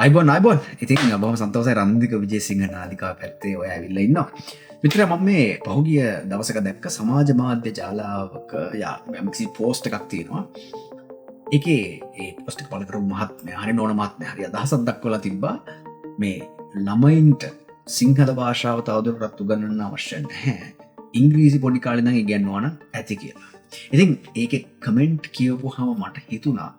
අයිබොන් ඉතින් බොහොම සන්තෝෂයි රන්දික විජේසිංහ නාලිකා පැත්තේ ඔය ඇවිල්ලා ඉන්නවා. මිත්‍රයා මම මේ පහුගිය දවසක දැක්ක සමාජ මාධ්‍ය ජාලාවක යම්කිසි පෝස්ට් එකක් තියෙනවා. ඒකේ ඒ පෝස්ට් එක පළ කරපු මහත්මයා හරි නෝන මහත්මයා හරි අදහසක් දක්වලා තිබ්බා මේ ළමයින්ට සිංහල භාෂාව තවදුරටත් උගන්වන්න අවශ්‍ය නැහැ. ඉංග්‍රීසි පොඩි කාලේ ඉඳන් ඉගෙනනවා නම් ඇති කියලා. ඉතින් ඒකේ කමෙන්ට් කියවපුවාම මට හිතුණා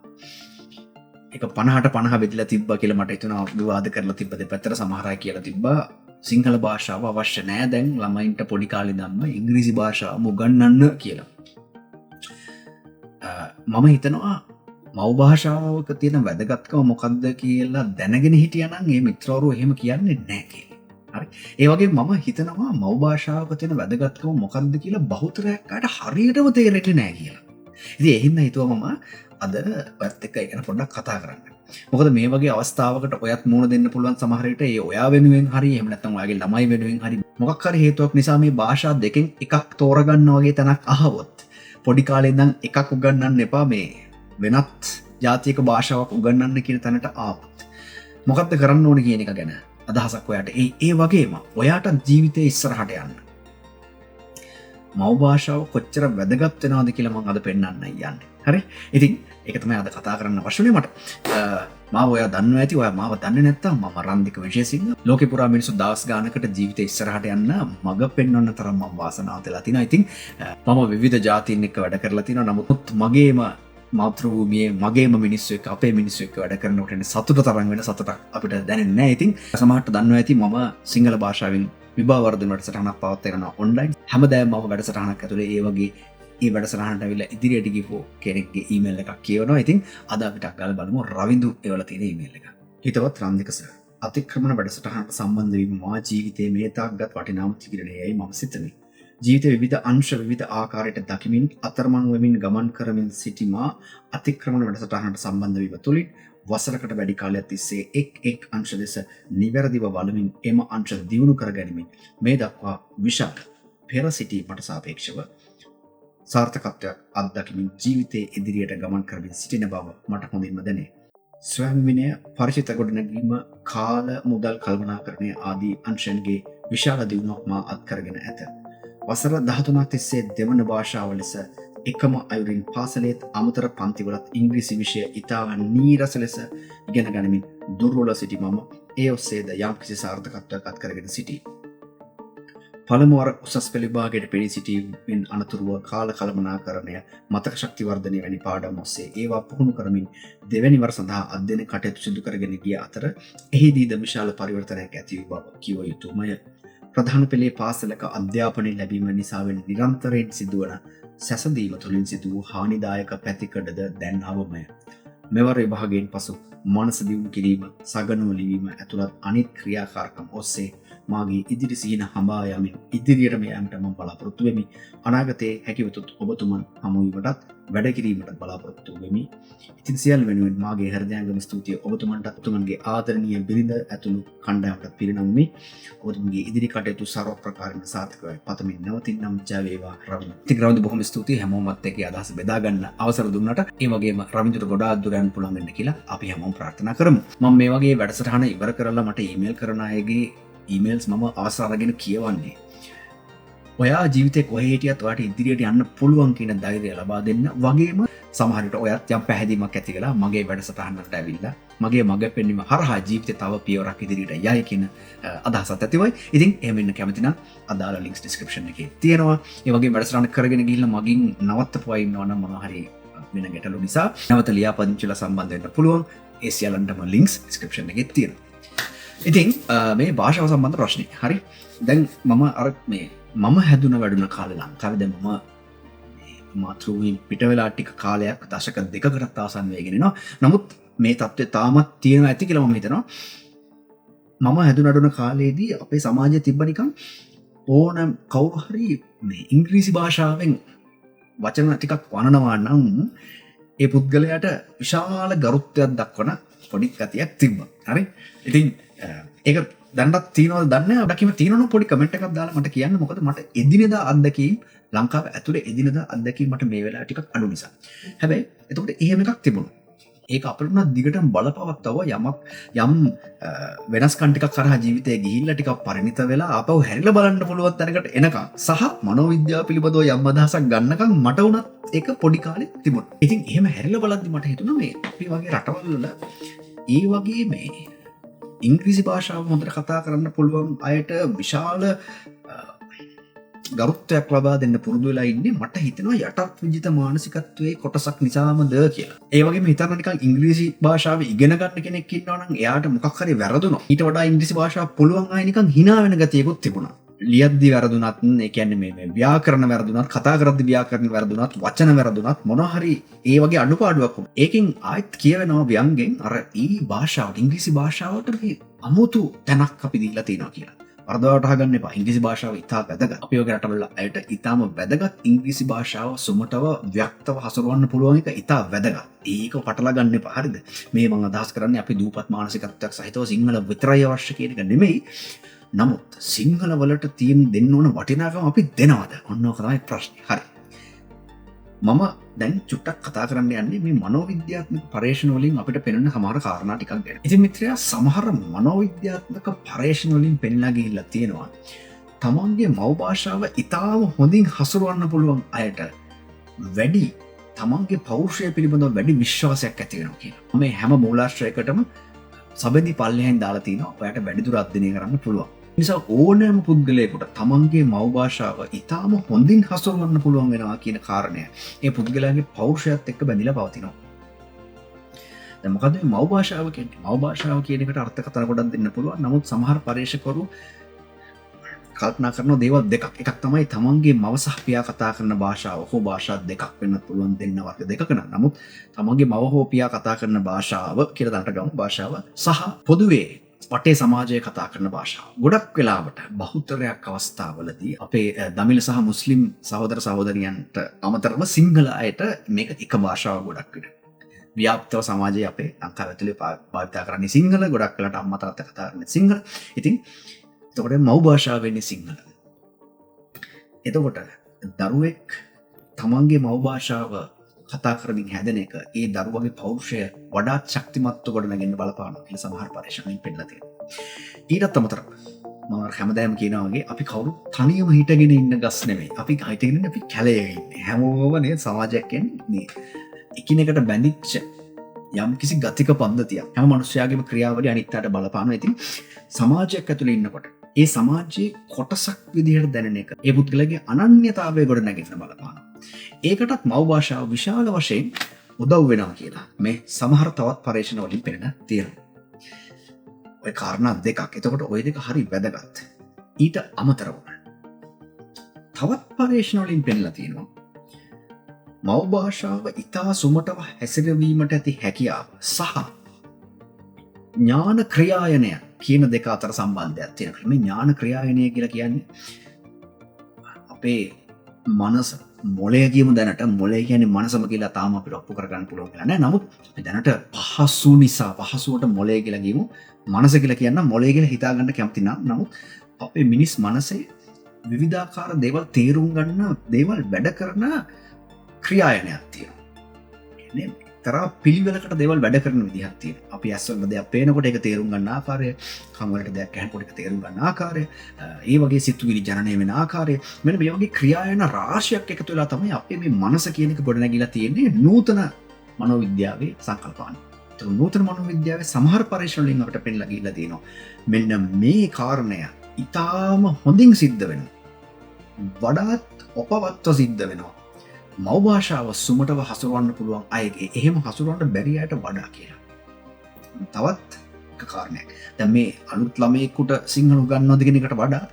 එක 50 බෙදලා තිබ්බා කියලා මට හිතුණා. විවාද කරලා තිබ්බ දෙපැත්තට සමහර අය කියලා තිබ්බා සිංහල භාෂාව අවශ්‍ය නැහැ දැන් ළමයින්ට පොඩි කාලේ ඉඳන්ම ඉංග්‍රීසි භාෂාව උගන්වන්න කියලා. මම හිතනවා මව් භාෂාවක තියෙන වැදගත්කම මොකක්ද කියලා දැනගෙන හිටියානම් මේ මිත්‍රවරු එහෙම කියන්නේ නැහැ කියලා. හරි. ඒ වගේ මම හිතනවා මව් භාෂාවක තියෙන වැදගත්කම මොකක්ද කියලා බහුතරයක් අයට හරියටම තේරෙන්නේ නැහැ කියලා. ඉතින් ඒ හින්දා හිතුවා මම අද ඔයත් එක්ක ගැන පොඩ්ඩක් කතා කරන්න. මොකද මේ වගේ අවස්ථාවකට ඔයත් මුණ දෙන්න පුළුවන් සමහර විට ඒ ඔයා වෙනුවෙන් හරි එහෙම නැත්නම් ඔයාගේ ළමයි වෙනුවෙන් හරි මොකක් හරි හේතුවක් නිසා මේ භාෂා දෙකෙන් එකක් තෝරගන්න වගේ තැනක් අහවොත් පොඩි කාලේ ඉඳන් එකක් උගන්වන්න එපා මේ වෙනත් ජාතියක භාෂාවක් උගන්වන්න කියන තැනට ආවොත් මොකක්ද කරන්න ඕනේ කියන එක ගැන අදහසක් ඔයාට ඒ වගේම ඔයාට ජීවිතේ ඉස්සරහට යන්න මව් භාෂාව කොච්චර වැදගත් වෙනවද කියලා මම අද පෙන්නන්න යන්නේ. හරි. ඉතින් ඒක තමයි අද කතා කරන්න අවශ්‍ය වෙන්නේ මට. මාව ඔයා දන්නවා ඇති. ඔයා මාව දන්නේ නැත්නම් මම රන්දික විජේසිංහ. ලෝකේ පුරා මිනිස්සු දවස් ගානකට ජීවිතේ ඉස්සරහට යන්න මඟ පෙන්වන්න තරම් මම වාසනාවන්ත වෙලා තිනවා. ඉතින් මම විවිධ ජාතීන් එක්ක වැඩ කරලා තිනවා. නමුත් මගේම මාතෘභූමියේ මගේම මිනිස්සු එක්ක අපේ මිනිස්සු එක්ක වැඩ කරනකොට එන්නේ සතුට තරම් වෙන සතුටක් අපිට දැනෙන්නේ නැහැ. ඉතින් සමහරට දන්නවා ඇති මම සිංහල භාෂාවෙන් විභාවර්ධන වැඩසටහනක් පවත්වනවා ඔන්ලයින්. හැමදාම මම වැඩසටහනක් ඇතුලේ ඒ වගේ ඒ වැඩසටහනට ඇවිල්ලා ඉදිරියට ගිහපු කෙනෙක්ගේ ඊමේල් එකක් කියවනවා. ඉතින් අද අපිට අග්ගාල බලමු රවින්දු එවලා තියෙන ඊමේල් එක. හිතවත් රන්දික සර්. අතික්‍රමණ වැඩසටහනට සම්බන්ධ වීම මා ජීවිතයේ මේ තාක්ගත් වටිනාම තීරණයයි මම සිතමි. ජීවිතයේ විවිධ අංශ විවිධ ආකාරයට දකිමින් අතරමං වෙමින් ගමන් කරමින් සිටි මා අතික්‍රමණ වැඩසටහනට සම්බන්ධ වීම තුලින් වසරකට වැඩි කාලයක් තිස්සේ එක් අංශ දෙස නිවැරදිව බලමින් එම අංශ දියුණු කර ගැනීමෙන් මේ දක්වා විශාල පෙර සිටීමට සාපේක්ෂව සාර්ථකත්වයක් අත්දකිමින් ජීවිතයේ ඉදිරියට ගමන් කරමින් සිටින බව මට හොඳින්ම දැනේ. ස්වයං විනය, පරිචිත ගොඩනැගීම, කාල මුදල් කල්පනාකරණය ආදී අංශයන්ගේ විශාල දියුණුවක් මා අත්කරගෙන ඇත. වසර 13ක් තිස්සේ දෙවන භාෂාව ලෙස එකම අයුරින් පාසලේත් අමතර පන්තිවලත් ඉංග්‍රීසි විෂය ඉතා නීරස ලෙස ඉගෙන ගනිමින් දුර්වල සිටි මම ඒ ඔස්සේද යම්කිසි සාර්ථකත්වයක් අත්කරගෙන සිටී. පළමු වර උසස් පෙළ විභාගයට පෙනී සිටීමෙන් අනතුරුව කාල කළමනාකරණය, මතක ශක්ති වර්ධනය වැනි පාඩම් ඔස්සේ ඒවා පුහුණු කරමින් දෙවැනි වර සඳහා අධ්‍යයන කටයුතු සිදු කරගෙන ගිය අතර එහිදීද විශාල පරිවර්තනයක් ඇති වූ බව කිව යුතුමය. ප්‍රධාන පෙළේ පාසලක අධ්‍යාපනය ලැබීම නිසාවෙන් නිරන්තරයෙන් සිදුවන සැසඳීම තුළින් සිදු වූ හානිදායක පැතිකඩද දැන් අවමය. මෙවර විභාගයෙන් පසු මනස දියුණු කිරීම, සගනුව ලිවීම ඇතුළත් අනිත් ක්‍රියාකාරකම් ඔස්සේ මාගේ ඉදිරි සිහින හඹා යමින් ඉදිරියටම යාමට මම බලාපොරොත්තු වෙමි. අනාගතයේ හැකිවතොත් ඔබතුමන් හමුවීමටත් වැඩ කිරීමට බලාපොරොත්තු වෙමි. ඉතින් සියල්ල වෙනුවෙන් මාගේ හෘදයාංගම ස්තුතිය ඔබතුමන්ටත් ඔබතුමන්ගේ ආදරණීය බිරිඳ ඇතුළු කණ්ඩායමට පිරිනමමි. ඔබතුමන්ගේ ඉදිරි කටයුතු ਸਰව ප්‍රකාරයෙන් සාර්ථක වේ. පතමින් නවතින්නම් ජය වේවා රවින්ද්‍ර. ඉතින් රවින්ද්‍ර බොහොම ස්තුතියි හැමෝමත් එක්ක අදහස් බෙදා ගන්න අවසර දුන්නට. ඒ වගේම රවින්ද්‍ර ගොඩාක් දුර යන්න පුළුවන් වෙන්න කියලා අපි හැමෝම ප්‍රාර්ථනා කරමු. මම මේ වගේ වැඩසටහන ඉවර කරලා මට ඊමේල් කරන අයගේ ඊමේල්ස් මම අවසරගෙන කියවන්නේ ඔයා ජීවිතේ කොහේ හිටියත් ඔයාට ඉදිරියට යන්න පුළුවන් කියන ධෛර්යය ලබා දෙන්න වගේම සමහර විට ඔයත් යම් පැහැදීමක් ඇති කරලා මගේ වැඩසටහනකට ඇවිල්ලා මගේ මඟ පෙන්වීම හරහා ජීවිතේ තව පියවරක් ඉදිරියට යයි කියන අදහසත් ඇතිවයි. ඉතින් එහෙම ඉන්න කැමති නම් අදාළ ලින්ක්ස් ඩිස්ක්‍රිප්ෂන් එකේ තියෙනවා. ඒ වගේ වැඩසටහන කරගෙන ගිහිල්ලා මගින් නවත්තපු අය ඉන්නවා නම් මොනවා හරි වෙන ගැටලු නිසා නැවත ලියාපදිංචිලා සම්බන්ධ වෙන්න පුළුවන්. ඒ සියල්ලන්ටම ලින්ක්ස් ඩිස්ක්‍රිප්ෂන් එකේ තියෙනවා. ඉතින් මේ භාෂාව සම්බන්ධ ප්‍රශ්නේ. හරි. දැන් මම හැදුන වැඩුණ කාලේ ලංකාවේ දැන් මම මාතෘභූමියෙන් පිට වෙලා ටික කාලයක් දශක දෙකකට ආසන්න වෙගෙන යනවා. නමුත් මේ තත්ත්වය තාමත් තියෙනවා ඇති කියලා මම හිතනවා. මම හැදුන වැඩුණ කාලේදී අපේ සමාජයේ තිබ්බ නිකන් ඕන කවුරු හරි මේ ඉංග්‍රීසි භාෂාවෙන් වචන ටිකක් වනනවා නම් ඒ පුද්ගලයාට විශාල ගරුත්වයක් දක්වන පොඩි ගතියක් තිබ්බා. හරි. ඉතින් ඒක දැන්වත් තියෙනවද දන්නේ නැහැ. ඔඩකිම තියෙනවනම් පොඩි කමෙන්ට් එකක් දාලා මට කියන්න. මොකද මට එදිනෙදා අත්දැකීම් ලංකාව ඇතුලේ එදිනෙදා අත්දැකීම් මට මේ වෙලාව ටිකක් අඩු නිසා. හැබැයි එතකොට එහෙම එකක් තිබුණා. ඒක අපිට උනත් දිගටම බලපවත්වව යම් වෙනස්කම් ටිකක් කරා ජීවිතේ ගිහිල්ලා ටිකක් පරිණිත වෙලා ආපහු හැරිලා බලන්න පුළුවන් තැනකට එනකම් සහ මනෝවිද්‍යාව පිළිබඳව යම් අදහසක් ගන්නකම් මට උනත් ඒක පොඩි කාලේ තිබුණා. ඉතින් එහෙම හැරිලා බලද්දි මට හිතුණා මේ අපි වගේ රටවල් වල ඒ වගේ මේ ඉංග්‍රීසි භාෂාව හොඳට කතා කරන්න පුළුවන් අයට විශාල ගරුත්වයක් ලබා දෙන්න පුරුදු වෙලා ඉන්නේ මට හිතෙනවා යටත් විජිත මානසිකත්වයේ කොටසක් නිසාමද කියලා. ඒ වගේම හිතන්න නිකන් ඉංග්‍රීසි භාෂාව ඉගෙන ගන්න කෙනෙක් ඉන්නවා නම් එයාට මොකක් හරි වැරදුනොත් ඊට වඩා ඉංග්‍රීසි භාෂාව පුළුවන් අය නිකන් hina වෙන ගතියකුත් තිබුණා. ලියද්දි වැරදුනත් ඒ කියන්නේ මේ ව්‍යාකරණ වැරදුනත් කතා කරද්දි ව්‍යාකරණ වැරදුනත් වචන වැරදුනත් මොනවා හරි ඒ වගේ අඩුපාඩුවක් වුණා. ඒකෙන් ආයෙත් කියවෙනවා ව්‍යංගෙන් අර ඉංග්‍රීසි භාෂාවට මේ අමුතු තැනක් අපි දීලා තියෙනවා කියලා. වරදවට හගන්න එපා. ඉංග්‍රීසි භාෂාව ඉතා වැදගත්. අපි ඔය රටවල අයට ඉතාම වැදගත් ඉංග්‍රීසි භාෂාව සුමටව ව්‍යක්තව හසුරවන්න පුළුවන් එක ඉතා වැදගත්. ඒක පටලා ගන්න එපා. හරිද? මේ මම අදහස් කරන්නේ අපි දූපත් මානසිකත්වයක් සහිතව සිංහල විතරයි අවශ්‍ය කියන එක නෙමෙයි. නමුත් සිංහල වලට තියෙන දෙන්න ඕන වටිනාකම අපි දෙනවද? ඔන්න ඕක තමයි ප්‍රශ්නේ. හරි. මම දැන් චුට්ටක් කතා කරන්න යන්නේ මේ මනෝවිද්‍යාත්මක පර්යේෂණ වලින් අපිට පෙනෙන සමහර කාරණා ටිකක් ගැන. ඉතින් මිත්‍රයා සමහර මනෝවිද්‍යාත්මක පර්යේෂණ වලින් පෙන්නලා ගිහිල්ලා තියෙනවා තමන්ගේ මව් භාෂාව ඉතාම හොඳින් හසුරවන්න පුළුවන් අයට වැඩි තමන්ගේ පෞරුෂය පිළිබඳව වැඩි විශ්වාසයක් ඇති වෙනවා කියලා. මේ හැම මූලාශ්‍රයකටම සබඳි පල්ලෙහෙන් දාලා තිනවා ඔයාට වැඩිදුර අධ්‍යයනය කරන්න පුළුවන්. නිසා ඕනෑම පුද්ගලයෙකුට තමන්ගේ මව් භාෂාව ඉතාම හොඳින් හසුරවන්න පුළුවන් වෙනවා කියන කාරණය ඒ පුද්ගලයාගේ පෞරුෂයත් එක්ක බැඳිලා පවතිනවා. දැන් මොකද මේ මව් භාෂාව කියන්නේ? මව් භාෂාව කියන එකට අර්ථකථන ගොඩක් දෙන්න පුළුවන්. නමුත් සමහර පරීක්ෂකවරු කල්පනා කරන දේවල් දෙකක්. එකක් තමයි තමන්ගේ මව සහ පියා කතා කරන භාෂාව හෝ භාෂා දෙකක් වෙන්නත් පුළුවන් දෙන්න වර්ග දෙකක නම්. නමුත් තමන්ගේ මව හෝ පියා කතා කරන භාෂාව කියලා දන්නට ගමු භාෂාව සහ පොදුවේ වටේ සමාජය කතා කරන භාෂාව. ගොඩක් වෙලාවට බහුතරයක් අවස්ථාවලදී අපේ දමිළ සහ මුස්ලිම් සහෝදර සහෝදරියන්ට අමතරව සිංහල අයට මේක එක භාෂාවක් ගොඩක් විට. ව්‍යාප්තව සමාජයේ අපේ ලංකාව ඇතුලේ භාවිත කරන්නේ සිංහල, ගොඩක් වෙලාට අම්මා තාත්තා කතා කරන්නේ සිංහල. ඉතින් එතකොට මව් භාෂාව වෙන්නේ සිංහල. එතකොට දරුවෙක් තමන්ගේ මව් භාෂාව කතා කරමින් හැදෙන එක ඒ දරුවගේ පෞරුෂය වඩාත් ශක්තිමත්ව ගොඩනගන්න බලපානවා කියලා සමහර පරීක්ෂණවලින් පෙන්නලා තියෙනවා. ඊටත් අමතරව මම හැමදාම කියනවා වගේ අපි කවුරු තනියම හිටගෙන ඉන්න ගස් නෙමෙයි. අපි හිටගෙන ඉන්නේ අපි කැලේ ඉන්නේ. හැමෝම නේ සමාජයක් කියන්නේ මේ එකිනෙකට බැඳිච්ච යම් කිසි ගතික පද්ධතියක්. හැම මිනිස්යාගේම ක්‍රියාවලිය අනිත්‍යයට බලපානවා. ඉතින් සමාජයක් ඇතුලේ ඉන්නකොට ඒ සමාජයේ කොටසක් විදිහට දැනෙන එක ඒ පුද්ගලයාගේ අනන්‍යතාවය ගොඩනැගෙන බලපානවා. ඒකටත් මව් භාෂාව විශාල වශයෙන් උදව් වෙනවා කියලා මේ සමහර තවත් පරීක්ෂණ වලින් පෙනෙන තියෙනවා. ඔය කාරණා දෙකක්. එතකොට ওই දෙක හරි වැදගත්. ඊට අමතරව තවත් පරීක්ෂණ වලින් පෙන්නලා තියෙනවා මව් භාෂාව ඉතා සුමටව හැසිරවීමට ඇති හැකියාව සහ ඥාන ක්‍රියායනය කියන දෙක අතර සම්බන්ධයක් තියෙනවා. මේ ඥාන ක්‍රියායනය කියලා කියන්නේ අපේ මනස මොලේ කියමු දැනට මොලේ කියන්නේ මනසම කියලා තාම අපිට ඔප්පු කරගන්න පුළුවන් කියලා නෑ. නමුත් අපි දැනට පහසු නිසා පහසුවට මොලේ කියලා කියමු. මනස කියලා කියන්න මොලේ කියලා හිතා ගන්න කැමති නම් නමුත් අපේ මිනිස් මනසේ විවිධාකාර දේවල් තේරුම් ගන්න දේවල් වැඩ කරන ක්‍රියායනයක් තියෙනවා. තරා පිළිවෙලකට දේවල් වැඩ කරන විදිහක් තියෙනවා. අපි ඇස්වල දෙයක් පේනකොට ඒක තේරුම් ගන්න ආකාරය, කන් වලට දෙයක් ඇහෙනකොට ඒක තේරුම් ගන්න ආකාරය, ඒ වගේ සිතුවිලි ජනනය වෙන ආකාරය, මෙන්න මේ වගේ ක්‍රියායන රාශියක් එකතු වෙලා තමයි අපේ මේ මනස කියන එක ගොඩනැගිලා තියෙන්නේ නූතන මනෝවිද්‍යාවේ සංකල්පන. ඒක නූතන මනෝවිද්‍යාවේ සමහර පරීක්ෂණ වලින් අපිට පෙන්නලා ගිහිල්ලා තියෙනවා. මෙන්න මේ කාරණය ඊටාම හොඳින් සිද්ධ වෙනවා. වඩාත් ඔපවත්ව සිද්ධ වෙනවා. මව් භාෂාව සුමටව හසුරවන්න පුළුවන් අයගේ එහෙම හසුරවන්න බැරි අයට වඩා කියලා. තවත් එක කාරණයක්. දැන් මේ අලුත් ළමයෙකුට සිංහල උගන්වනවද කියන එකට වඩා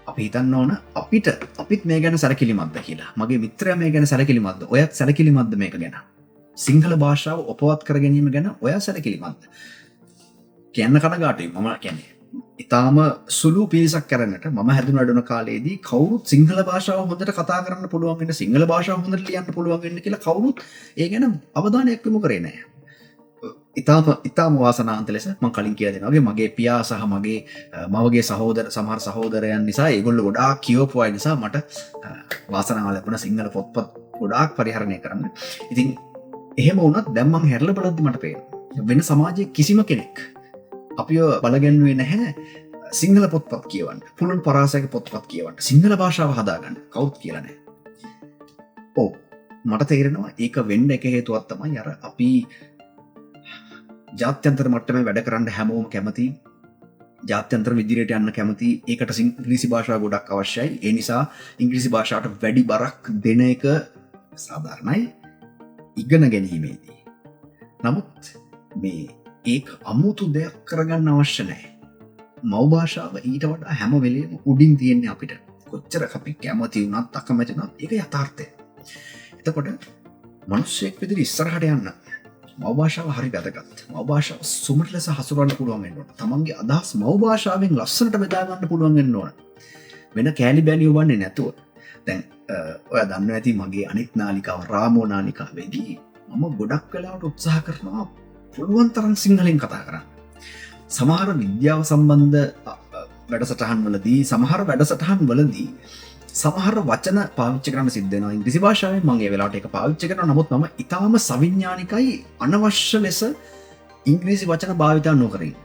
අපි හිතන්න ඕන අපිත් මේ ගැන සැලකිලිමත්ද කියලා. මගේ මිත්‍රයා මේ ගැන සැලකිලිමත්ද? ඔයත් සැලකිලිමත්ද මේක ගැන? සිංහල භාෂාව උපවත් කර ගැනීම ගැන ඔයා සැලකිලිමත්ද? කියන්න කනගාටුයි. මම කියන්නේ ඉතාම සුළු පිරිසක් කරන්නට මම හැදුන අඩුන කාලේදී කවුරුත් සිංහල භාෂාව හොඳට කතා කරන්න පුළුවන් වෙන්න, සිංහල භාෂාව හොඳට ලියන්න පුළුවන් වෙන්න කියලා කවුරුත් ඒ ගැන අවධානයක් යොමු කරේ නැහැ. ඉතාම වාසනාවන්ත ලෙස මම කලින් කියලා දෙනවා වගේ මගේ පියා සහ මගේ මවගේ සමහර සහෝදරයන් නිසා ඒගොල්ලෝ ගොඩාක් කියවපු අය නිසා මට වාසනාව ලැබුණා සිංහල පොත්පත් ගොඩාක් පරිහරණය කරන්න. ඉතින් එහෙම වුණත් දැන් මම හැරලා බලද්දි මට පේනවා වෙන සමාජයේ කිසිම කෙනෙක් අපිව බලගන්නුවේ නැහැ සිංහල පොත්පත් කියවන්න, පුළුල් පරාසයක පොත්පත් කියවන්න, සිංහල භාෂාව හදාගන්න කවුරුත් කියලා නැහැ. ඔව් මට තේරෙනවා ඒක වෙන්න එක හේතුවක් තමයි අර අපි ජාත්‍යන්තර මට්ටමේ වැඩ කරන්න හැමෝම කැමති, ජාත්‍යන්තර විදිහට යන්න කැමති. ඒකට ඉංග්‍රීසි භාෂාව ගොඩක් අවශ්‍යයි. ඒ නිසා ඉංග්‍රීසි භාෂාවට වැඩි බරක් දෙන එක සාධාරණයි ඉගෙන ගැනීමේදී. නමුත් මේ ඒක අමුතු දෙයක් කරගන්න අවශ්‍ය නැහැ. මව් භාෂාව ඊට වඩා හැම වෙලේම උඩින් තියෙන්නේ අපිට. කොච්චර අපි කැමති වුණත් අකමැති වුණත් ඒක යථාර්ථය. එතකොට මිනිස්සෙක් විදිහට ඉස්සරහට යන්න මව් භාෂාව හරි වැදගත්. මව් භාෂාව සුමට ලෙස හසුරවන්න පුළුවන් වෙන්න ඕන. තමන්ගේ අදහස් මව් භාෂාවෙන් ලස්සනට බෙදා ගන්න පුළුවන් වෙන්න ඕන. වෙන කෑලි බෑලි ඔබන්නේ නැතුව. දැන් ඔයා දන්නවා ඇති මගේ අනිත් නාලිකාව රාමෝ නාලිකාවේදී මම ගොඩක් වෙලාවට උත්සාහ කරනවා පුළුවන් තරම් සිංහලෙන් කතා කරන්න. සමහර විද්‍යාව සම්බන්ධ වැඩසටහන් වලදී සමහර වැඩසටහන් වලදී සමහර වචන පාවිච්චි කරන්න සිද්ධ වෙනවා ඉංග්‍රීසි භාෂාවෙන්. මම ඒ වෙලාවට ඒක පාවිච්චි කරනවා. නමුත් මම ඊටාම සවිඥානිකයි අනවශ්‍ය ලෙස ඉංග්‍රීසි වචන භාවිතා නොකර ඉන්න.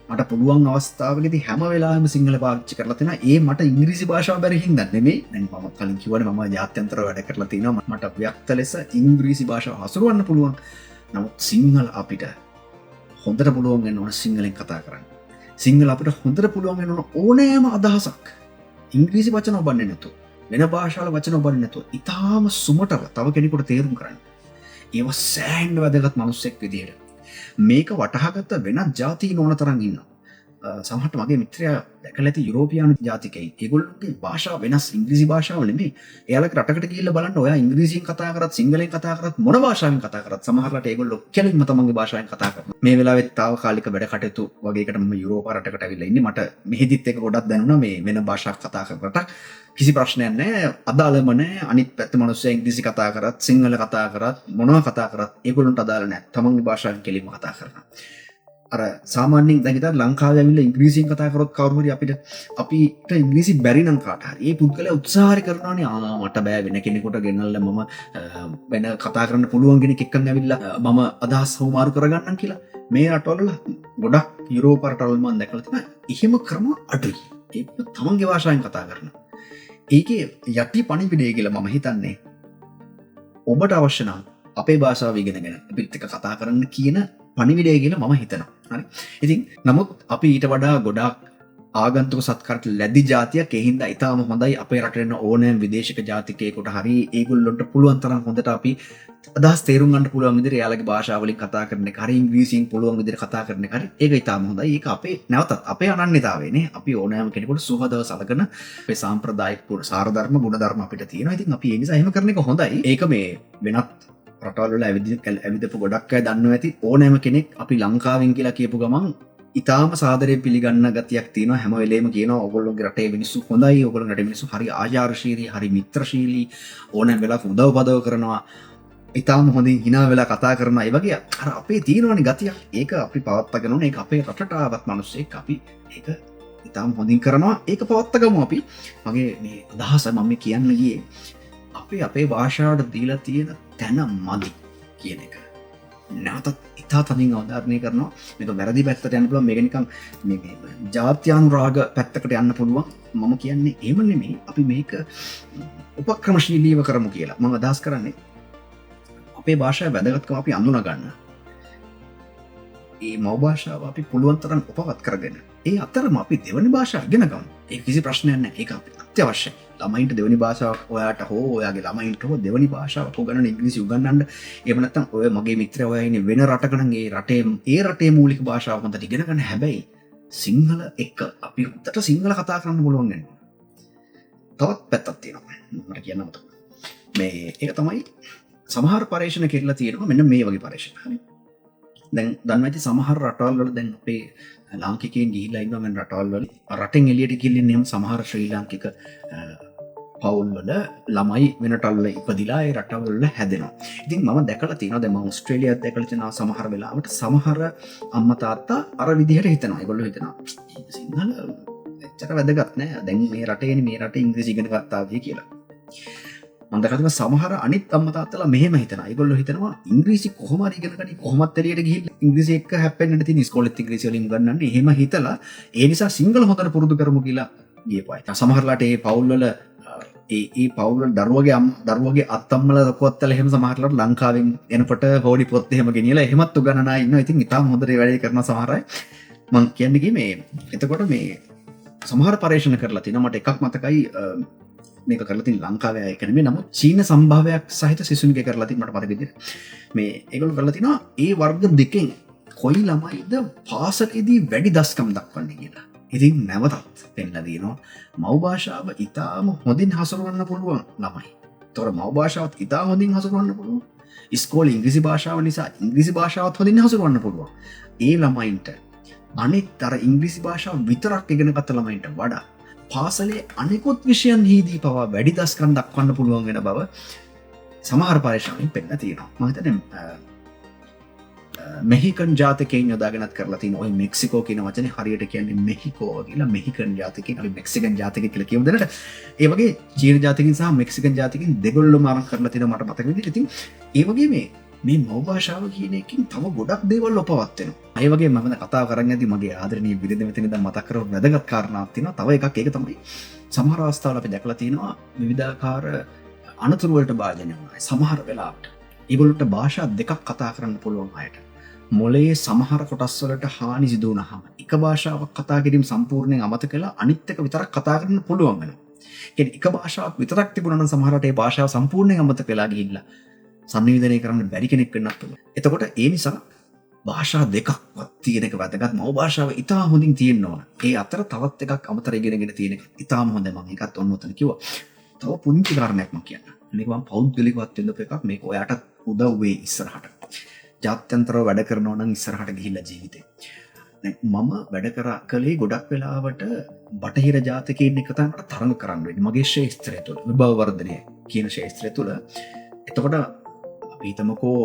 මට පුළුවන් අවස්ථාවකදී හැම වෙලාවෙම සිංහල පාවිච්චි කරලා තියෙනවා. ඒ මට ඉංග්‍රීසි භාෂාව බැරි හින්දා නෙමෙයි. දැන් මම කලින් කිව්වනේ මම ජාත්‍යන්තර වැඩ කරලා තිනවා. මට ව්‍යක්ත ලෙස ඉංග්‍රීසි භාෂාව හසුරවන්න පුළුවන්. නමුත් සිංහල අපිට හොඳට පුළුවන් වෙන්න ඕන සිංහලෙන් කතා කරන්න. සිංහල අපිට හොඳට පුළුවන් වෙන්න ඕන ඕනෑම අදහසක් ඉංග්‍රීසි වචන ඔබන්නේ නැතුව, වෙන භාෂාවල වචන ඔබන්නේ නැතුව ඊටාම සුමටව තව කෙනෙකුට තේරුම් කරන්න. ඒව සෑහෙන්න වැදගත් මිනිස්සෙක් විදියට. මේක වටහාගත්ත වෙනත් ජාතීන් ඕන තරම් ඉන්නවා. සමහරට මගේ මිත්‍රයා දැකලා ඇති යුරෝපියානු ජාතිකයින්. ඒගොල්ලෝගේ භාෂාව වෙනස්, ඉංග්‍රීසි භාෂාව නෙමෙයි. එයාලගේ රටකට ගිහිල්ලා බලන්න ඔයා ඉංග්‍රීසියෙන් කතා කරත්, සිංහලෙන් කතා කරත්, මොන භාෂාවෙන් කතා කරත් සමහරකට ඒගොල්ලෝ කෙලින්ම තමන්ගේ භාෂාවෙන් කතා කරනවා. මේ වෙලාවෙත් తాවකාලික වැඩ කටයුතු වගේ එකට මම යුරෝප රටකට ඇවිල්ලා ඉන්නේ. මට මෙහෙදිත් එක ගොඩක් දැනුණා මේ වෙන භාෂාවක් කතා කරනකොට කිසි ප්‍රශ්නයක් නැහැ. අදාළම නැහැ. අනිත් පැත්ත මිනිස්සු ඉංග්‍රීසි කතා කරත්, සිංහල කතා කරත්, මොනවා කතා කරත් ඒගොල්ලන්ට අදාළ නැහැ. තමන්ගේ භාෂාවෙන් කෙලින්ම කතා කරනවා. අර සාමාන්‍යයෙන් දැන් හිතන්න ලංකාවේ ඇවිල්ලා ඉංග්‍රීසියෙන් කතා කරොත් කවුරු හරි අපිට ඉංග්‍රීසි බැරි නම් කාට හරි ඒ පුද්ගලයා උත්සාහ කරනවානේ මට බෑ වෙන කෙනෙකුට ගෙනල්ලා මම වෙන කතා කරන්න පුළුවන් කෙනෙක් එක්කන් ඇවිල්ලා මම අදහස් හුමාරු කරගන්නම් කියලා. මේ රටවල ගොඩක් යුරෝප රටවල මම දැකලා තියෙනවා එහෙම ක්‍රම අඩුයි. ඒක තමන්ගේ භාෂාවෙන් කතා කරනවා. ඒකේ යටි පණිවිඩය කියලා මම හිතන්නේ ඔබට අවශ්‍ය නම් අපේ භාෂාව ඉගෙනගෙන අපිත් එක්ක කතා කරන්න කියන පණිවිඩය කියලා මම හිතනවා. හරි. ඉතින් නමුත් අපි ඊට වඩා ගොඩාක් ආගන්තුක සත්කාරට ලැබි જાතියක් ඒ හින්දා ඊටාම හොඳයි අපේ රටේ ඉන්න ඕනෑම විදේශික ජාතිකයෙකුට හරි ඒගොල්ලොන්ට පුළුවන් තරම් හොඳට අපි අදහස් තේරුම් ගන්න පුළුවන් විදිහට එයාලගේ භාෂාවලින් කතා කරන එක හරි ඉංග්‍රීසියෙන් පුළුවන් විදිහට කතා කරන එක හරි ඒක ඊටාම හොඳයි. ඒක අපේ නැවතත් අපේ අනන්‍යතාවයනේ. අපි ඕනෑම කෙනෙකුට සුහදව සලකන අපේ සාම්ප්‍රදායික සාරධර්ම ගුණධර්ම අපිට තියෙනවා. ඉතින් අපි ඒ නිසා එහෙම කරන එක හොඳයි. ඒක මේ වෙනත් රටවල් ඇවිදපු ගොඩක් අය දන්නවා ඇති ඕනෑම කෙනෙක් අපි ලංකාවෙන් කියලා කියපු ගමන් ඉතාම සාදරයෙන් පිළිගන්න ගතියක් තියෙනවා. හැම වෙලේම කියනවා ඔයගොල්ලෝගේ රටේ මිනිස්සු හොඳයි, ඔයගොල්ලෝගේ රටේ මිනිස්සු හරි ආචාරශීලී, හරි මිත්‍රශීලී, ඕනෑම වෙලාවක උදව් පදව කරනවා, ඉතාම හොඳින් hina වෙලා කතා කරනවා. ඒ වගේ අර අපේ තියෙනවනේ ගතියක්. ඒක අපි පවත්වාගෙන ඕනේ. ඒක අපේ රටට ආවත් මිනිස්සෙක් අපි ඒක ඉතාම හොඳින් කරනවා. ඒක පවත්වාගමු අපි. මගේ මේ අදහස මම කියන්න ගියේ අපේ භාෂාවට දීලා තියෙන තැන මදි කියන එක. නැවතත් ඉතා තනින් අවධාරණය කරනවා. මේක වැරදි පැත්තට යන්න පුළුවන්. මේක නිකන් මේ ජාත්‍යානුරාග පැත්තකට යන්න පුළුවන්. මම කියන්නේ එහෙම නෙමෙයි. අපි මේක උපක්‍රමශීලීව කරමු කියලා. මම අදහස් කරන්නේ අපේ භාෂාවේ වැදගත්කම අපි අඳුනා ගන්න. ඒ මව් භාෂාව අපි පුළුවන් තරම් උපවත් කරගෙන ඒ අතරම අපි දෙවනි භාෂාව ඉගෙන ගමු. ඒක කිසි ප්‍රශ්නයක් නැහැ. ඒක අත්‍යවශ්‍යයි. ළමයින්ට දෙවනි භාෂාවක් ඔයාට හෝ ඔයාගේ ළමයින්ට හෝ දෙවනි භාෂාවක් උගන්වන්න ඉංග්‍රීසි උගන්වන්න. එහෙම නැත්නම් ඔය මගේ මිත්‍රයා ඔයා ඉන්නේ වෙන රටක නම් ඒ රටේ මූලික භාෂාව හොඳට ඉගෙන ගන්න. හැබැයි සිංහල එක්ක අපි උත්තර සිංහල කතා කරන්න පුළුවන් වෙනවා. තවත් පැත්තක් තියෙනවා. මට කියන්න මතක. මේ ඒක තමයි සමහර පරීක්ෂණ කෙරලා තියෙනවා මෙන්න මේ වගේ පරීක්ෂණ. හරි. දැන් දන්නවා ඇති සමහර රටවල් වල දැන් අපේ ලාංකිකයන් ගිහිල්ලා ඉන්නවා මෙන්න රටවල් වල රටෙන් එළියට ගිහින් එහෙම සමහර ශ්‍රී ලාංකික පවුල් වල ළමයි වෙන රටවල ඉපදිලා ඒ රටවල් වල හැදෙනවා. ඉතින් මම දැකලා තියෙනවා දැන් මම ඕස්ට්‍රේලියාවත් දැකලා තියෙනවා සමහර වෙලාවට සමහර අම්මා තාත්තා අර විදිහට හිතනවා. ඒගොල්ලෝ හිතනවා සිංහල එච්චර වැදගත් නෑ. දැන් මේ රටේනේ මේ රටේ ඉංග්‍රීසි ඉගෙන ගත්තා කියලා. මම දැකලා තියෙනවා සමහර අනිත් අම්මා තාත්තලා මෙහෙම හිතනවා. ඒගොල්ලෝ හිතනවා ඉංග්‍රීසි කොහොම හරි ඉගෙන ගන්න කොහොමත් එළියට ගිහිල්ලා ඉංග්‍රීසි එක්ක හැප්පෙන්නට තියෙන ඉස්කෝලේත් ඉංග්‍රීසි වලින් ගන්නන්නේ. එහෙම හිතලා ඒ නිසා සිංහල හොඳට පුරුදු කරමු කියලා ගියපුවා. සමහරලාට ඒ පවුල්වල ඒ පවුල්වල දරුවගේ අත්තම්මලා දකුවත්තලා එහෙම සමහරලාට ලංකාවෙන් එනකොට හොඩි පොත් එහෙම ගෙනියලා එහෙමත් උගන්නනා ඉන්නවා. ඉතින් ඉතාලම හොඳට වැඩේ කරන සමහර අය මම කියන්නේ මේ එතකොට මේ සමහර පරීක්ෂණ කරලා තිනවා. මට එකක් මතකයි මේක කරලා තියෙන ලංකාවේ අය කියන්නේ නමුත් චීන සම්භාවයක් සහිත සිසුන්ගේ කරලා තියෙන මට මතක විදිහට මේ ඒගොල්ලෝ කරලා තිනවා ඒ වර්ග දෙකෙන් කොයි ළමයිද පාසලේදී වැඩි දස්කම් දක්වන්නේ කියලා. ඉතින් නැවතත් පෙන්නලා දිනවා මව් භාෂාව ඉතාම හොඳින් හසුරවන්න පුළුවන් ළමයි. ඒතොර මව් භාෂාවත් ඉතා හොඳින් හසුරවන්න පුළුවන්. ඉස්කෝලේ ඉංග්‍රීසි භාෂාව නිසා ඉංග්‍රීසි භාෂාවත් හොඳින් හසුරවන්න පුළුවන්. ඒ ළමයින්ට අනිත් අර ඉංග්‍රීසි භාෂාව විතරක් ඉගෙන ගත්ත ළමයින්ට වඩා පාසලේ අනෙකුත් විෂයන් හිදී පවා වැඩි දස්කම් දක්වන්න පුළුවන් වෙන බව සමහර පරීක්ෂණවලින් පෙන්නලා තියෙනවා. මම හිතන්නේ මෙහිකන් ජාතිකයන් යොදාගෙනත් කරලා තියෙන ඔය මෙක්සිකෝ කියන වචනේ හරියට කියන්නේ මෙහිකෝ කියලා. මෙහිකන් ජාතිකයන් අපි මෙක්සිකන් ජාතික කියලා කියමු දැනට. ඒ වගේ චීන ජාතිකයන් සහ මෙක්සිකන් ජාතිකයන් දෙගොල්ලොම අරන් කරලා තියෙනවා මට මතක විදිහට. ඉතින් ඒ වගේ මේ මව් භාෂාව කියන එකකින් තව ගොඩක් දේවල් ඔපවත් වෙනවා. ඒ වගේ මම දැන් කතා කරන්නේ නැති මගේ ආදරණීය බිරිඳ මෙතන දැන් මතක් කරව වැදගත් කාරණාවක් තියෙනවා. තව එකක් ඒක තමයි සමහර අවස්ථාවල අපි දැකලා තියෙනවා විවිධාකාර අනතුරු වලට භාජනය වුණා. සමහර වෙලාවට ඒගොල්ලන්ට භාෂා දෙකක් කතා කරන්න පුළුවන් අයට මොලේ සමහර කොටස් වලට හානි සිදු වුණාම එක භාෂාවක් කතා කිරීම සම්පූර්ණයෙන් අමතක කරලා අනිත් එක විතරක් කතා කරන්න පුළුවන් වෙනවා. කියන්නේ එක භාෂාවක් විතරක් තිබුණා නම් සමහරට ඒ භාෂාව සම්පූර්ණයෙන් අමතක වෙලා ගිහිල්ලා සංනිවේදනය කරන්න බැරි කෙනෙක් වෙන්නත් පුළුවන්. එතකොට ඒ නිසා භාෂා දෙකක්වත් තියෙන එක වැදගත්. මව් භාෂාව ඉතාම හොඳින් තියෙන්න ඕන. ඒ අතර තවත් එකක් අමතර ඉගෙනගෙන තියෙන එක ඉතාම හොඳයි. මම ඒකත් ඔන්න ඔතන කිව්වා. තව පුංචි කාරණයක් මම කියන්න. මේක මම පෞද්ගලිකවත් වෙන්න එකක්. මේක ඔයාට උදව් වෙයි ඉස්සරහට. ජාත්‍යන්තරව වැඩ කරනවා නම් ඉස්සරහට ගිහිල්ලා ජීවිතේ. දැන් මම වැඩ කළේ ගොඩක් වෙලාවට බටහිර ජාතිකයින් එක තමයි මට තරඟ කරන්න වෙන්නේ. මගේ ශාස්ත්‍රය තුළ විභව වර්ධනය කියන ශාස්ත්‍රය තුළ. එතකොට අපි හිතමුකෝ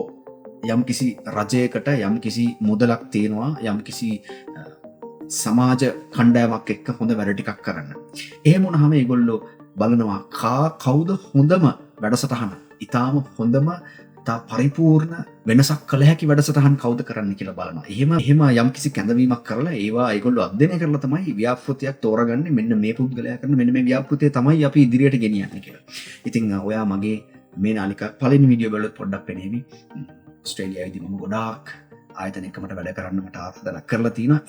යම් කිසි රජයකට යම් කිසි මුදලක් තියෙනවා යම් කිසි සමාජ කණ්ඩායමක් එක්ක හොඳ වැඩ ටිකක් කරන්න. එහෙම වුණාම ඒගොල්ලෝ බලනවා කවුද හොඳම වැඩසටහන. ඊටාම හොඳම පරිපූර්ණ වෙනසක් කළ හැකි වැඩසටහන් කවුද කරන්න කියලා බලනවා. එහෙම යම් කිසි කැඳවීමක් කරලා ඒවා ඒගොල්ලෝ අධ්‍යයනය කරලා තමයි ව්‍යාපෘතියක් තෝරගන්නේ. මෙන්න මේ පුද්ගලයා කරන මෙන්න මේ ව්‍යාපෘතිය තමයි අපි ඉදිරියට ගෙනියන්නේ කියලා. ඉතින් ඔයා මගේ මේ නාලිකා පළවෙනි වීඩියෝ බලුවොත් පොඩ්ඩක් පෙනේවි. ඔස්ට්‍රේලියාවේදී මම ගොඩාක් ආයතන එකකට වැඩ කරන්න මට ආසාවක් කරලා තියෙනවා.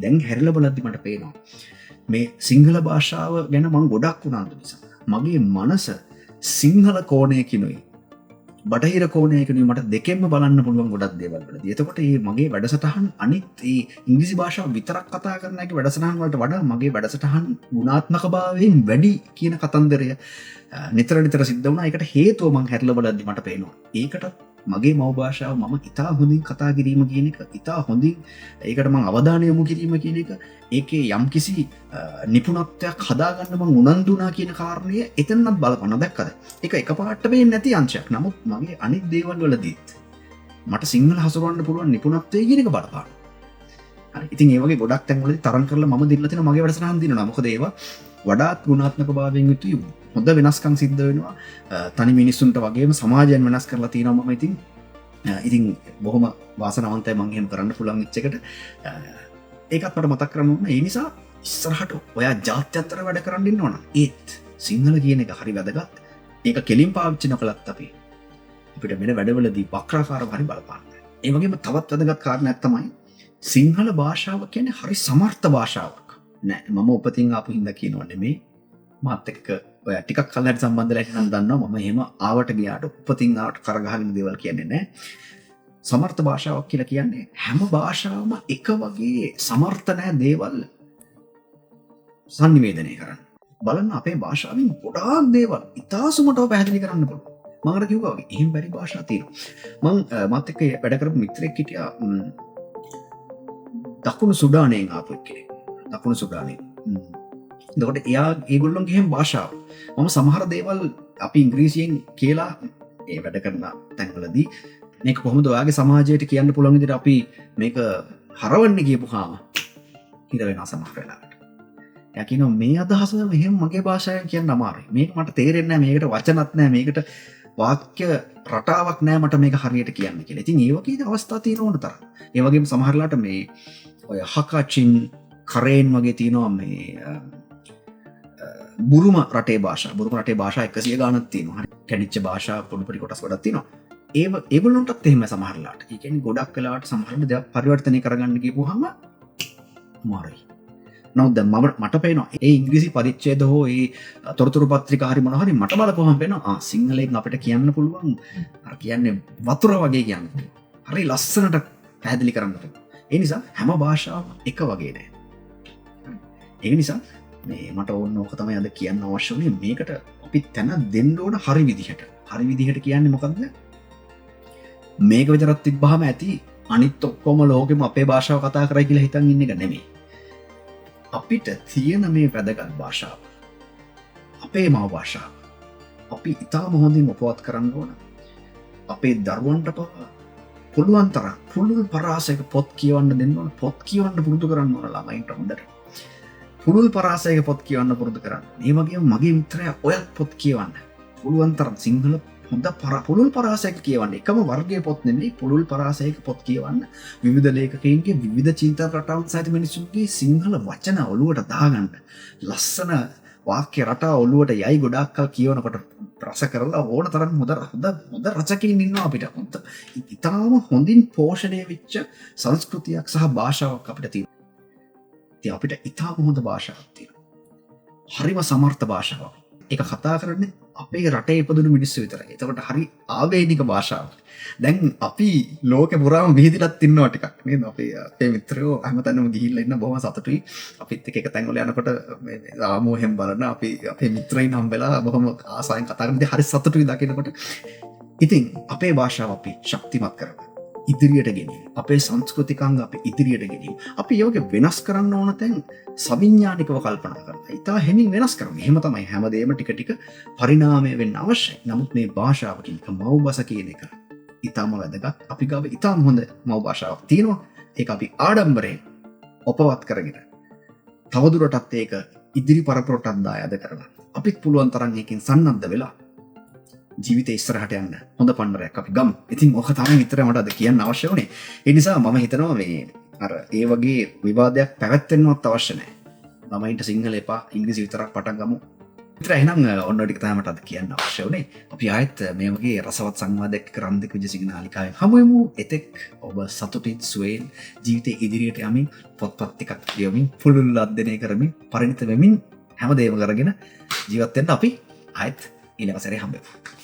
දැන් හැරිලා බලද්දි මට පේනවා මේ සිංහල භාෂාව ගැන මම ගොඩක් උනන්දු නිසා මගේ මනස සිංහල කෝණයකිනුයි බටහිර කෝණයකිනුයි මට දෙකෙන්ම බලන්න පුළුවන් ගොඩක් දේවල් වලදී. එතකොට මේ මගේ වැඩසටහන් අනිත් ඒ ඉංග්‍රීසි භාෂාව විතරක් කතා කරන එක වැඩසටහන් වලට වඩා මගේ වැඩසටහන් ගුණාත්මකභාවයෙන් වැඩි කියන කතන්දරය නිතර සිද්ධ වුණා. ඒකට හේතුව මම හැරිලා බලද්දි මට පේනවා. ඒකට මගේ මව් භාෂාව මම ඉතා හොඳින් කතා කිරීම කියන එක ඉතා හොඳින් ඒකට මම අවධානය යොමු කිරීම කියන එක ඒකේ යම්කිසි නිපුණත්වයක් හදාගන්න මම උනන්දු වුණා කියන කාරණය එතනත් බලපන්න දැක්කද? ඒක එකපාරට වෙන්නේ නැති අංශයක්. නමුත් මගේ අනිත් දේවල් වලදීත් මට සිංහල හසුරවන්න පුළුවන් නිපුණත්වය කියන එක බලපාන. හරි. ඉතින් ඒ වගේ ගොඩක් තැන්වලදී තරම් කරලා මම දෙන්න තියෙන මගේ වැඩසටහන් දිනනවා. මොකද ඒවා වඩාත් ගුණාත්මක භාවයෙන් යුතුයි. හොඳ වෙනස්කම් සිද්ධ වෙනවා. තනි මිනිස්සුන්ට වගේම සමාජයන් වෙනස් කරලා තියෙනවා. මම ඉතින් බොහොම වාසනාවන්තයි මම එහෙම කරන්න පුළුවන් වෙච්ච එකට. ඒකත් මට මතක් කරගන්න ඕන. ඒ නිසා ඉස්සරහට ඔයා ජාත්‍යන්තර වැඩ කරන්න ඉන්න ඕන. ඒත් සිංහල කියන එක හරි වැදගත්. ඒක කෙලින් පාවිච්චි නොකලත් අපිට වෙන වැඩවලදී වක්‍රාකාරව හරි බලපාන්න. ඒ වගේම තවත් වැදගත් කාරණයක් තමයි සිංහල භාෂාව කියන්නේ හරි සමර්ථ භාෂාවක්. නෑ මම උපතින් ආපු හින්දා කියනවා නෙමෙයි. මාත් එක්ක ඔය ටිකක් කල්ලාට සම්බන්ධලා ඉන්න දන්නවා මම එහෙම ආවට ගියාට උපතින් ආවට කරගහගෙන දේවල් කියන්නේ නෑ. සමර්ථ භාෂාවක් කියලා කියන්නේ හැම භාෂාවම එක වගේ සමර්ථ නැහැ දේවල් සංනිවේදනය කරන්න. බලන්න අපේ භාෂාවෙන් ගොඩාක් දේවල් ඉතාසුමටව පැහැදිලි කරන්න පුළුවන්. මම අර කිව්වා වගේ එහෙම බැරි භාෂා තියෙනවා. මම මාත් එක්ක වැඩ කරපු මිත්‍රෙක් හිටියා දකුණු සුඩානයෙන් ආපු කෙනෙක්. දකුණු සුඩානයෙන්. එතකොට ඒගොල්ලොන්ගේ හැම භාෂාව මම සමහර දේවල් අපි ඉංග්‍රීසියෙන් කියලා ඒ වැඩ කරන තැන්වලදී මේක කොහොමද ඔයාගේ සමාජයට කියන්න පුළුවන් විදිහට අපි මේක හරවන්නේ කියපුවාම හිර වෙනවා සමහර වෙලාවට. යකින මේ අදහස මෙහෙම මගේ භාෂාවෙන් කියන්න අමාරුයි. මේක මට තේරෙන්නේ නැහැ. මේකට වචනත් නැහැ. මේකට වාක්‍ය රටාවක් නැහැ මට මේක හරියට කියන්න කියලා. ඉතින් ඒ වගේ අවස්ථා තියෙන ඕන තරම්. ඒ වගේම සමහරලාට මේ ඔය හකාචින් කරේන් වගේ තියෙනවා මේ බුරුම රටේ භාෂා. බුරුම රටේ භාෂා 100 ගානක් තියෙනවා. හරි. කැඩිච්ච භාෂා පොඩි පොඩි කොටස් ගොඩක් තියෙනවා. ඒගොල්ලන්ටත් එහෙම සමහරලාට. ඒ කියන්නේ ගොඩක් වෙලාවට සමහරවිට දේවල් පරිවර්තනය කරගන්න ගියපුවාම අමාරුයි. නමුත් දැන් මට පේනවා ඒ ඉංග්‍රීසි පරිච්ඡේද හෝ ඒ තොරතුරු පත්‍රිකා හරි මොනවා හරි මට බලපුවහම පේනවා සිංහලෙන් අපිට කියන්න පුළුවන් අර කියන්නේ වතුර වගේ කියන්න පුළුවන්. හරි ලස්සනට පැහැදිලි කරන්න පුළුවන්. ඒ නිසා හැම භාෂාවම එක වගේ නෑ. ඒ නිසා මේ මට ඕක තමයි අද කියන්න අවශ්‍ය වුණේ. මේකට අපි තැන දෙන්න ඕන හරි විදිහට. හරි විදිහට කියන්නේ මොකද්ද? මේක විතරක් තිබ්බහම ඇති අනිත් ඔක්කොම ලෝකෙම අපේ භාෂාව කතා කරයි කියලා හිතන් ඉන්න එක නෙමෙයි. අපිට තියෙන මේ වැදගත් භාෂාව අපේ මව භාෂාව අපි ඉතාම හොඳින් උපවත් කරන්න ඕන. අපේ දරුවන්ට පුළුවන් තරම් පුළුල් පරාසයක පොත් කියවන්න දෙන්න ඕන. පොත් කියවන්න පුරුදු කරන්න ඕන ළමයින්ට හොඳට. පුළුල් පරාසයක පොත් කියවන්න පුරුදු කරන්න. ඒ වගේම මගේ මිත්‍රයා ඔයත් පොත් කියවන්න. පුළුවන් තරම් සිංහල හොඳ පුළුල් පරාසයක කියවන්න. එකම වර්ගයේ පොත් නෙමෙයි පුළුල් පරාසයක පොත් කියවන්න. විවිධ ලේඛකයින්ගේ විවිධ චින්තන රටාවන් සහිත මිනිසුන්ගේ සිංහල වචන ඔළුවට දාගන්න. ලස්සන වාක්‍ය රටා ඔළුවට යයි ගොඩාක් කල් කියවනකොට රස කරලා ඕන තරම් හොඳ රචකයින් ඉන්නවා අපිට. හොඳ ඉතාම හොඳින් පෝෂණය වෙච්ච සංස්කෘතියක් සහ භාෂාවක් අපිට තියෙනවා. ඉතින් අපිට ඉතාම හොඳ භාෂාවක් තියෙනවා. හරිම සමර්ථ භාෂාවක්. ඒක කතා කරන්නේ අපේ රටේ ඉපදුණු මිනිස්සු විතරයි. එතකොට හරි ආවේනික භාෂාවක්. දැන් අපි ලෝකෙ පුරාම විහිදිලත් ඉන්නවා ටිකක් නේද? අපේ මිත්‍රයෝ හැමතැනම ගිහිල්ලා ඉන්න බොහොම සතුටුයි. අපිත් එක්ක එක තැන් වල යනකොට මේ ආමෝහෙන් බලන අපේ මිත්‍රයින් හම්බෙලා බොහොම ආසාවෙන් කතා කරද්දී හරි සතුටුයි දකිනකොට. ඉතින් අපේ භාෂාව අපි ශක්තිමත් කරගන්න. ඉදිරියට ගෙනියන්න. අපේ සංස්කෘතිකාංග අපි ඉදිරියට ගෙනියන්න. අපි ඒවගේ වෙනස් කරන්න ඕන තැන් සවිඥානිකව කල්පනා කරලා. ඊට හැමින් වෙනස් කරමු. එහෙම තමයි හැමදේම ටික ටික පරිණාමය වෙන්න අවශ්‍යයි. නමුත් මේ භාෂාව කියන එක මව්බස කියන එක ඊටම වැදගත්. අපි ගාව ඊටම හොඳ මව් භාෂාවක් තියෙනවා. ඒක අපි ආඩම්බරයෙන් උපවත් කරගෙන තවදුරටත් ඒක ඉදිරි පරපුරටත් දායාද කරලා අපිත් පුළුවන් තරම් එකකින් සන්නද්ධ වෙලා ජීවිතේ ඉස්සරහට යන්න හොඳ පන්නරයක් අපි ගමු. ඉතින් ඕක තමයි විතර මට අද කියන්න අවශ්‍ය වුණේ. ඒ නිසා මම හිතනවා මේ අර ඒ වගේ විවාදයක් පැවැත්වෙන්නවත් අවශ්‍ය නැහැ. ළමයින්ට සිංහල එපා ඉංග්‍රීසි විතරක් පටන් ගමු. විතර එහෙනම් ඔන්න ටික තමයි මට අද කියන්න අවශ්‍ය වුණේ. අපි ආයෙත් මේ වගේ රසවත් සංවාදයක් රන්දික විජේසිංහ නාලිකාවෙන් හමු වෙමු. එතෙක් ඔබ සතුටින් සුවයෙන් ජීවිතේ ඉදිරියට යමින් පොත්පත් ටිකක් ලියමින් පුළුල් අධ්‍යයනය කරමින් පරිණිත වෙමින් හැමදේම කරගෙන ජීවත් වෙන්න අපි ආයෙත් ඊළඟ සැරේ හම්බෙමු.